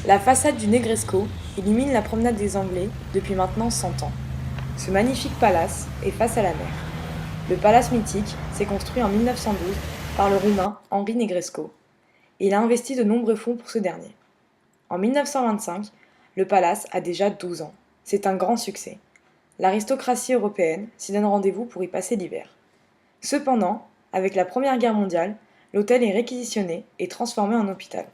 La façade du Negresco illumine la promenade des Anglais depuis maintenant 100 ans. Ce magnifique palace est face à la mer. Le palace mythique s'est construit en 1912 par le Roumain Henri Negresco. Il a investi de nombreux fonds pour ce dernier. En 1925, le palace a déjà 12 ans. C'est un grand succès. L'aristocratie européenne s'y donne rendez-vous pour y passer l'hiver. Cependant, avec la Première Guerre mondiale, l'hôtel est réquisitionné et transformé en hôpital.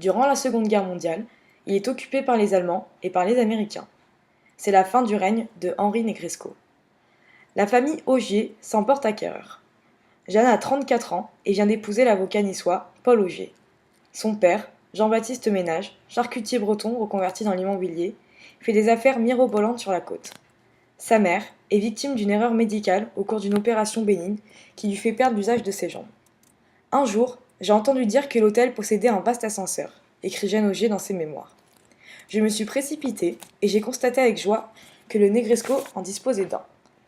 Durant la Seconde Guerre mondiale, il est occupé par les Allemands et par les Américains. C'est la fin du règne de Henri Negresco. La famille Augier s'emporte acquéreur. Jeanne a 34 ans et vient d'épouser l'avocat niçois Paul Augier. Son père, Jean-Baptiste Ménage, charcutier breton reconverti dans l'immobilier, fait des affaires mirobolantes sur la côte. Sa mère est victime d'une erreur médicale au cours d'une opération bénigne qui lui fait perdre l'usage de ses jambes. Un jour, j'ai entendu dire que l'hôtel possédait un vaste ascenseur, écrit Jeanne Augier dans ses mémoires. Je me suis précipitée et j'ai constaté avec joie que le Negresco en disposait d'un,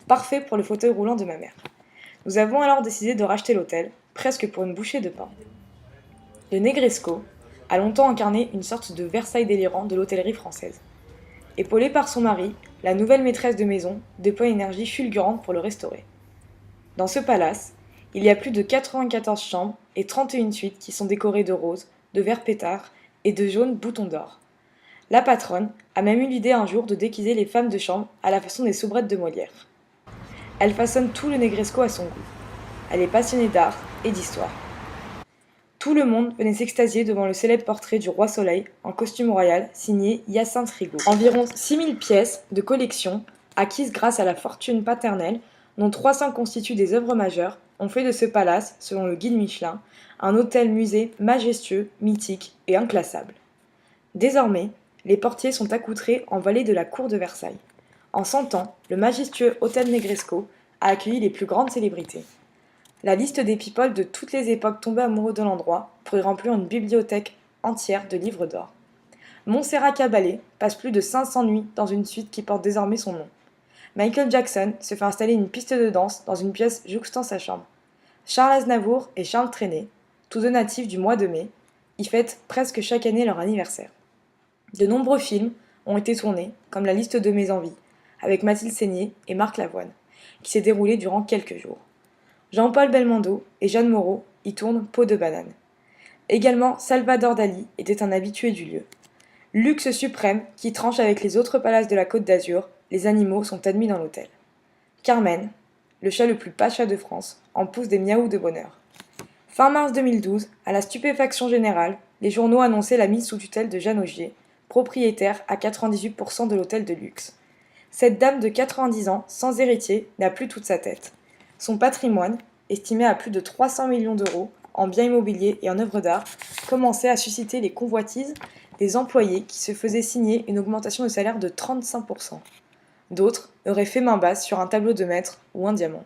parfait pour le fauteuil roulant de ma mère. Nous avons alors décidé de racheter l'hôtel, presque pour une bouchée de pain. Le Negresco a longtemps incarné une sorte de Versailles délirant de l'hôtellerie française. Épaulée par son mari, la nouvelle maîtresse de maison déploie une énergie fulgurante pour le restaurer. Dans ce palace, il y a plus de 94 chambres et 31 suites qui sont décorées de roses, de verts pétards et de jaunes boutons d'or. La patronne a même eu l'idée un jour de déguiser les femmes de chambre à la façon des soubrettes de Molière. Elle façonne tout le Negresco à son goût. Elle est passionnée d'art et d'histoire. Tout le monde venait s'extasier devant le célèbre portrait du roi Soleil en costume royal signé Hyacinthe Rigaud. Environ 6000 pièces de collection acquises grâce à la fortune paternelle, dont 300 constituent des œuvres majeures, ont fait de ce palace, selon le guide Michelin, un hôtel-musée majestueux, mythique et inclassable. Désormais, les portiers sont accoutrés en valets de la cour de Versailles. En 100 ans, le majestueux hôtel Negresco a accueilli les plus grandes célébrités. La liste des people de toutes les époques tombées amoureux de l'endroit pourrait remplir une bibliothèque entière de livres d'or. Montserrat Caballé passe plus de 500 nuits dans une suite qui porte désormais son nom. Michael Jackson se fait installer une piste de danse dans une pièce jouxtant sa chambre. Charles Aznavour et Charles Trenet, tous deux natifs du mois de mai, y fêtent presque chaque année leur anniversaire. De nombreux films ont été tournés, comme La liste de mes envies, avec Mathilde Seigner et Marc Lavoine, qui s'est déroulé durant quelques jours. Jean-Paul Belmondo et Jeanne Moreau y tournent Peau de banane. Également, Salvador Dali était un habitué du lieu. Luxe suprême qui tranche avec les autres palaces de la Côte d'Azur, les animaux sont admis dans l'hôtel. Carmen, le chat le plus pacha de France, en pousse des miaous de bonheur. Fin mars 2012, à la stupéfaction générale, les journaux annonçaient la mise sous tutelle de Jeanne Augier, propriétaire à 98% de l'hôtel de luxe. Cette dame de 90 ans, sans héritier, n'a plus toute sa tête. Son patrimoine, estimé à plus de 300 millions d'euros en biens immobiliers et en œuvres d'art, commençait à susciter les convoitises des employés qui se faisaient signer une augmentation de salaire de 35%. D'autres auraient fait main basse sur un tableau de maître ou un diamant.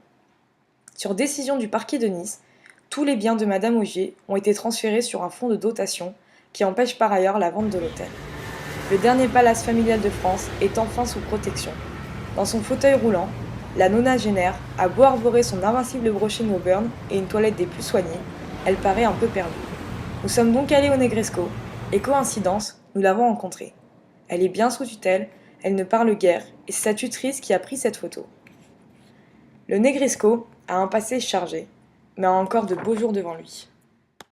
Sur décision du parquet de Nice, tous les biens de Madame Augier ont été transférés sur un fonds de dotation qui empêche par ailleurs la vente de l'hôtel. Le dernier palace familial de France est enfin sous protection. Dans son fauteuil roulant, la nonagénaire a beau arborer son invincible brochet Mauburn et une toilette des plus soignées, elle paraît un peu perdue. Nous sommes donc allés au Negresco, et coïncidence, nous l'avons rencontrée. Elle est bien sous tutelle, elle ne parle guère, et c'est sa tutrice qui a pris cette photo. Le Negresco a un passé chargé, mais a encore de beaux jours devant lui.